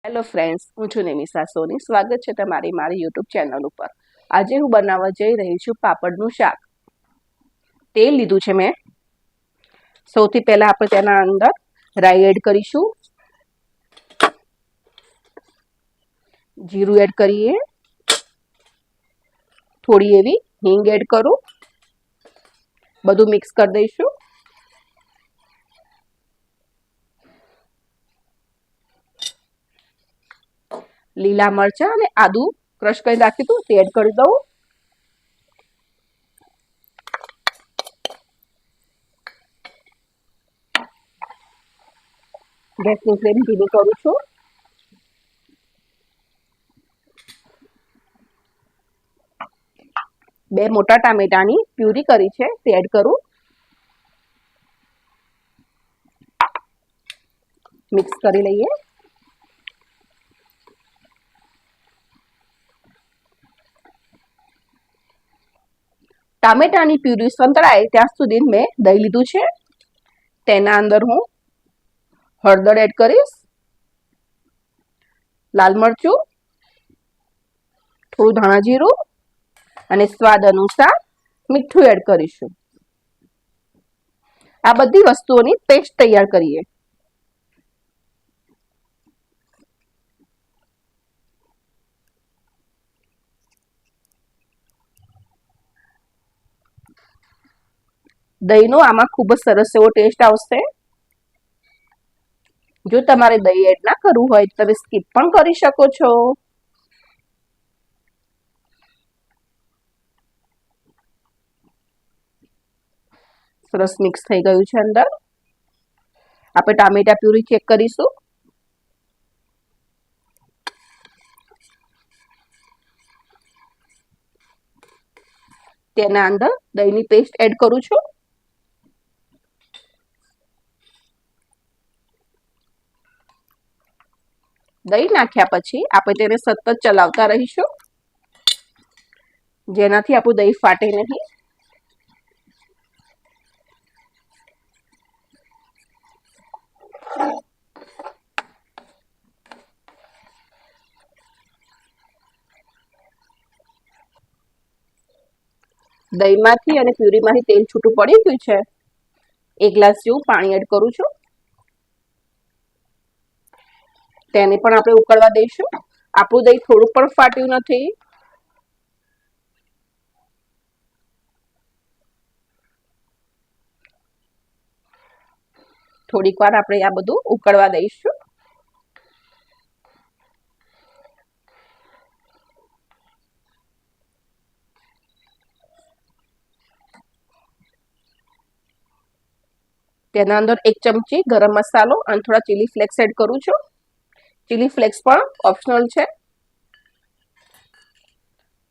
Hello friends, હું છું નિમિષા સોની. સ્વાગત છે તમારી મારી યુટ્યુબ ચેનલ ઉપર. આજે હું બનાવવા જઈ રહી છું પાપડનું શાક. તેલ લીધું છે મેં. સૌથી પહેલા આપણે તેના અંદર રાઈ એડ કરીશું, જીરું એડ કરીએ, થોડી એવી હિંગ એડ કરું, બધું મિક્સ કરી દઈશું. લીલા મરચાં અને આદુ ક્રશ કરી નાખ્યું હતું તે એડ કરી દઉં. ગેસની ફ્લેમ ધીમી કરું છું. બે મોટા ટામેટાની પ્યુરી કરી છે તે એડ કરું. મિક્સ કરી લઈએ. ટામેટાની પ્યુરી સંતળાય ત્યાં સુધી મેં દહીં લીધું છે. તેના અંદર હું હળદર એડ કરીશ, લાલ મરચું, થોડું ધાણા જીરું અને સ્વાદ અનુસાર મીઠું એડ કરીશું. આ બધી વસ્તુઓની પેસ્ટ તૈયાર કરીએ. દહીંનો આમાં ખૂબ જ સરસ એવો ટેસ્ટ આવશે. જો તમારે દહીં એડ ના કરવું હોય તો તમે સ્કીપ પણ કરી શકો છો. સરસ મિક્સ થઈ ગયું છે. અંદર આપણે ટામેટા પ્યુરી ચેક કરીશું. તેના અંદર દહીંની પેસ્ટ એડ કરું છું. દહીં નાખ્યા પછી આપણે તેને સતત ચલાવતા રહીશું, જેનાથી આપણું દહીં ફાટે નહીં. દહીંમાંથી અને પ્યુરીમાંથી તેલ છૂટું પડી ગયું છે. 1 ગ્લાસ જેવું પાણી એડ કરું છું. તેને પણ આપણે ઉકળવા દઈશું. આપણું દહીં થોડું પણ ફાટ્યું નથી. થોડીક વાર આપણે આ બધું ઉકળવા દઈશું. તેના અંદર 1 ચમચી ગરમ મસાલો અને થોડા ચીલી ફ્લેક્સ એડ કરું છું. ચીલી ફ્લેક્સ પણ ઓપ્શનલ છે.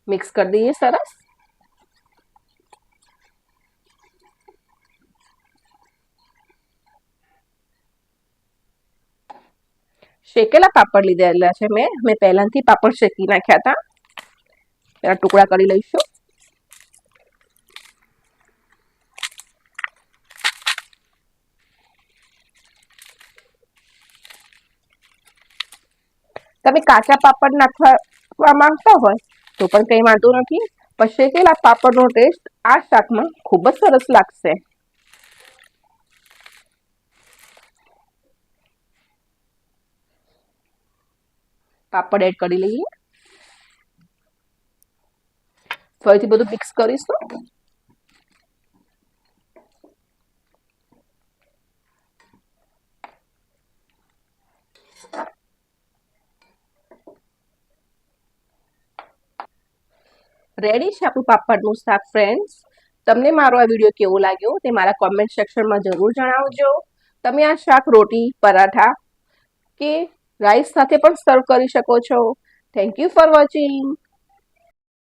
મિક્સ કરી દઈએ સરસ. શેકેલા પાપડ લીધેલા છે મેં પહેલાથી પાપડ શેકી નાખ્યા હતા. તેના ટુકડા કરી લઈશું. તમે કાચા પાપડ નાખવા માંગતા હોય તો પણ કંઈ વાંધો નથી, પણ શેકેલા પાપડનો ટેસ્ટ આ શાકમાં ખૂબ જ સરસ લાગશે. પાપડ એડ કરી લઈએ. ફરીથી બધું મિક્સ કરીશું. રેડી છે આપણું પાપડનું શાક. ફ્રેન્ડ્સ, તમને મારો આ વિડીયો કેવો લાગ્યો તે મારા કોમેન્ટ સેક્શનમાં જરૂર જણાવજો. તમે આ શાક રોટી, પરાઠા કે રાઈસ સાથે પણ સર્વ કરી શકો છો. Thank you for watching.